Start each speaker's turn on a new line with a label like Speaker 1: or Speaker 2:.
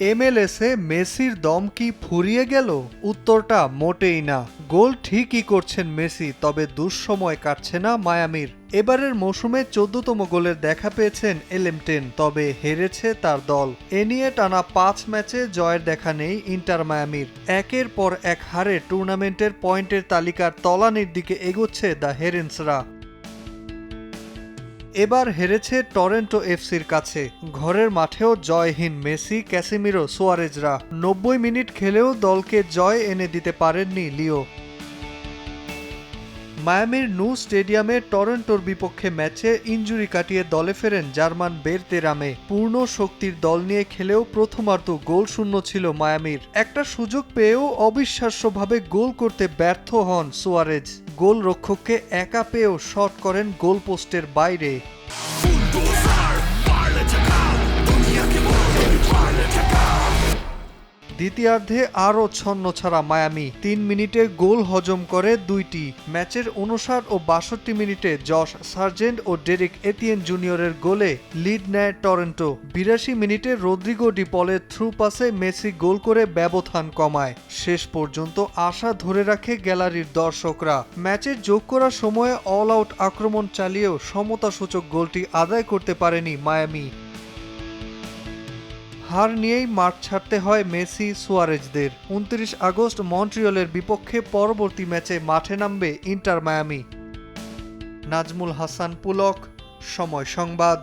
Speaker 1: এমএলএসে মেসির দম কি ফুরিয়ে গেল? উত্তরটা মোটেই না। গোল ঠিকই করছেন মেসি, তবে দুঃসময় কাটছে না মায়ামির। এবারের মৌসুমে 14তম গোলের দেখা পেয়েছেন এলএম10, তবে হেরেছে তার দল। এ নিয়ে টানা 5 ম্যাচে জয়ের দেখা নেই ইন্টার মায়ামির। একের পর এক হারে টুর্নামেন্টের পয়েন্টের তালিকার তলানির দিকে এগোচ্ছে দ্য হেরেন্সরা। এবার হেরেছে টরেন্টো এফসির কাছে। ঘরের মাঠেও জয়হীন মেসি, ক্যাসিমিরো, সুয়ারেজরা। 90 মিনিট খেলেও দলকে জয় এনে দিতে পারেননি লিও। মায়ামির নু স্টেডিয়ামে টরন্টোর বিপক্ষে ম্যাচে ইনজুরি কাটিয়ে দলে ফেরেন জার্মান বেরতেরামে। পূর্ণ শক্তির দল নিয়ে খেলেও প্রথমার্ধ গোলশূন্য ছিল মায়ামির। একটা সুযোগ পেয়েও অবিশ্বাস্যভাবে গোল করতে ব্যর্থ হন সুয়ারেজ। গোলরক্ষককে একা পেয়েও শট করেন গোলপোস্টের বাইরে। দ্বিতীয়ার্ধে আরও ছন্নছাড়া মায়ামি। 3 মিনিটে গোল হজম করে 2টি। ম্যাচের 59 ও 62 মিনিটে জশ সার্জেন্ট ও ডেরিক এতিয়েন জুনিয়রের গোলে লিড নেয় টরন্টো। 82 মিনিটে রদ্রিগো ডি পলের থ্রু পাসে মেসি গোল করে ব্যবধান কমায়। শেষ পর্যন্ত আশা ধরে রাখে গ্যালারির দর্শকরা। ম্যাচের যোগ করার সময়ে অল আউট আক্রমণ চালিয়েও সমতাসূচক গোলটি আদায় করতে পারেনি মায়ামি। হার নিয়েই মাঠ ছাড়তে হয় মেসি, সুয়ারেজদের। 29 আগস্ট মন্ট্রিয়লের বিপক্ষে পরবর্তী ম্যাচে মাঠে নামবে ইন্টার মায়ামি। নাজমুল হাসান পুলক, সময় সংবাদ।